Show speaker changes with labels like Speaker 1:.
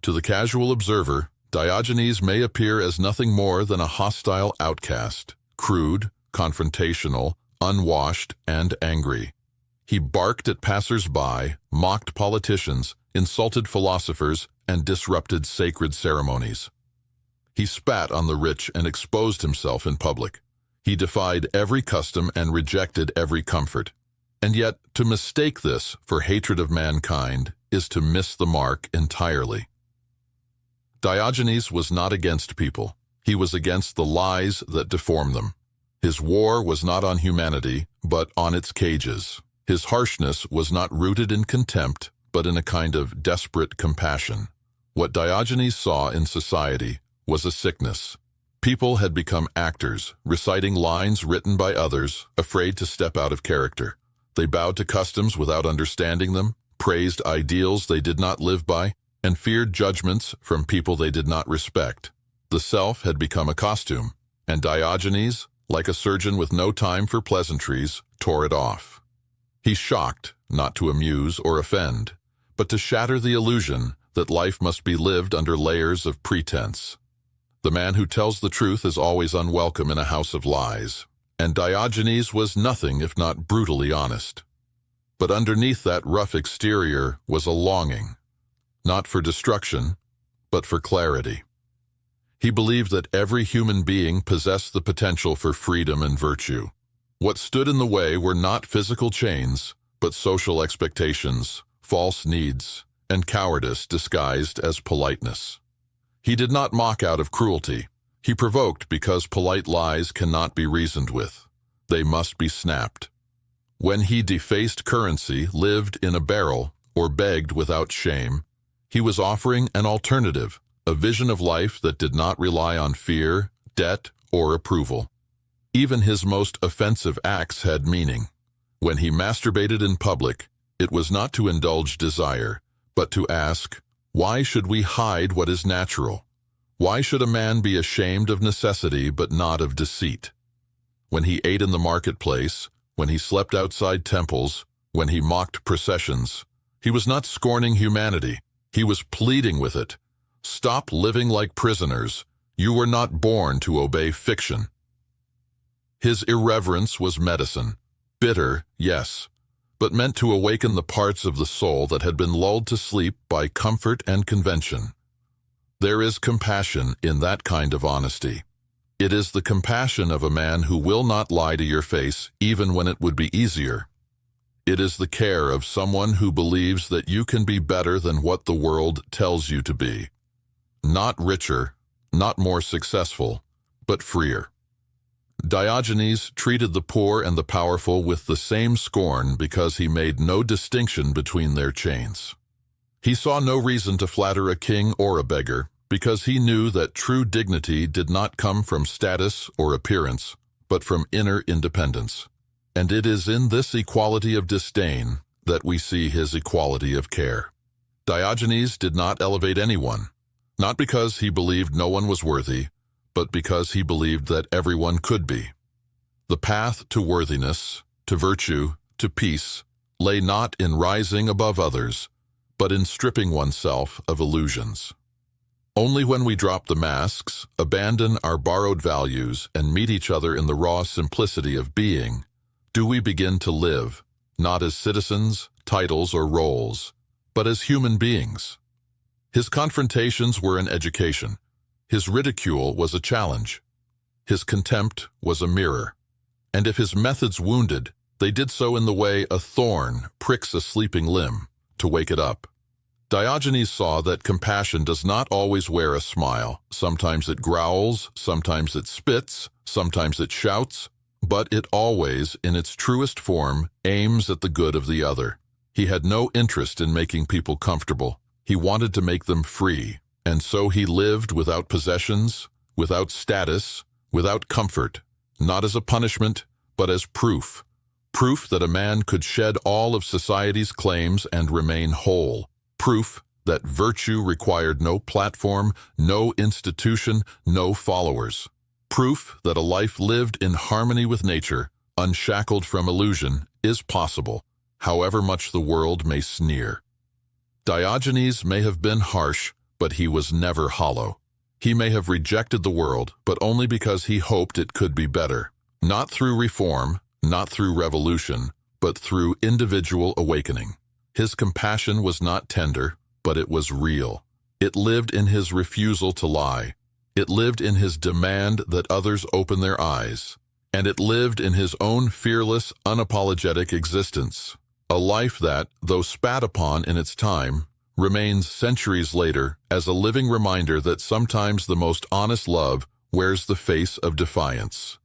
Speaker 1: To the casual observer, Diogenes may appear as nothing more than a hostile outcast, crude, confrontational, unwashed, and angry. He barked at passers-by, mocked politicians, insulted philosophers, and disrupted sacred ceremonies. He spat on the rich and exposed himself in public. He defied every custom and rejected every comfort. And yet, to mistake this for hatred of mankind is to miss the mark entirely. Diogenes was not against people. He was against the lies that deform them. His war was not on humanity, but on its cages. His harshness was not rooted in contempt, but in a kind of desperate compassion. What Diogenes saw in society was a sickness. People had become actors, reciting lines written by others, afraid to step out of character. They bowed to customs without understanding them, praised ideals they did not live by, and feared judgments from people they did not respect. The self had become a costume, and Diogenes, like a surgeon with no time for pleasantries, tore it off. He shocked, not to amuse or offend, but to shatter the illusion that life must be lived under layers of pretense. The man who tells the truth is always unwelcome in a house of lies, and Diogenes was nothing if not brutally honest. But underneath that rough exterior was a longing, not for destruction, but for clarity. He believed that every human being possessed the potential for freedom and virtue. What stood in the way were not physical chains, but social expectations, false needs, and cowardice disguised as politeness. He did not mock out of cruelty. He provoked because polite lies cannot be reasoned with. They must be snapped. When he defaced currency, lived in a barrel, or begged without shame, he was offering an alternative, a vision of life that did not rely on fear, debt, or approval. Even his most offensive acts had meaning. When he masturbated in public, it was not to indulge desire, but to ask, why should we hide what is natural? Why should a man be ashamed of necessity but not of deceit? When he ate in the marketplace, when he slept outside temples, when he mocked processions, he was not scorning humanity. He was pleading with it. Stop living like prisoners. You were not born to obey fiction. His irreverence was medicine. Bitter, yes, but meant to awaken the parts of the soul that had been lulled to sleep by comfort and convention. There is compassion in that kind of honesty. It is the compassion of a man who will not lie to your face even when it would be easier. It is the care of someone who believes that you can be better than what the world tells you to be. Not richer, not more successful, but freer. Diogenes treated the poor and the powerful with the same scorn because he made no distinction between their chains. He saw no reason to flatter a king or a beggar because he knew that true dignity did not come from status or appearance, but from inner independence. And it is in this equality of disdain that we see his equality of care. Diogenes did not elevate anyone, not because he believed no one was worthy, but because he believed that everyone could be. The path to worthiness, to virtue, to peace, lay not in rising above others, but in stripping oneself of illusions. Only when we drop the masks, abandon our borrowed values, and meet each other in the raw simplicity of being, do we begin to live, not as citizens, titles, or roles, but as human beings. His confrontations were an education. His ridicule was a challenge. His contempt was a mirror. And if his methods wounded, they did so in the way a thorn pricks a sleeping limb, to wake it up. Diogenes saw that compassion does not always wear a smile. Sometimes it growls, sometimes it spits, sometimes it shouts, but it always, in its truest form, aims at the good of the other. He had no interest in making people comfortable. He wanted to make them free, and so he lived without possessions, without status, without comfort, not as a punishment, but as proof. Proof that a man could shed all of society's claims and remain whole. Proof that virtue required no platform, no institution, no followers. Proof that a life lived in harmony with nature, unshackled from illusion, is possible, however much the world may sneer. Diogenes may have been harsh, but he was never hollow. He may have rejected the world, but only because he hoped it could be better. Not through reform, not through revolution, but through individual awakening. His compassion was not tender, but it was real. It lived in his refusal to lie. It lived in his demand that others open their eyes. And it lived in his own fearless, unapologetic existence. A life that, though spat upon in its time, remains centuries later as a living reminder that sometimes the most honest love wears the face of defiance.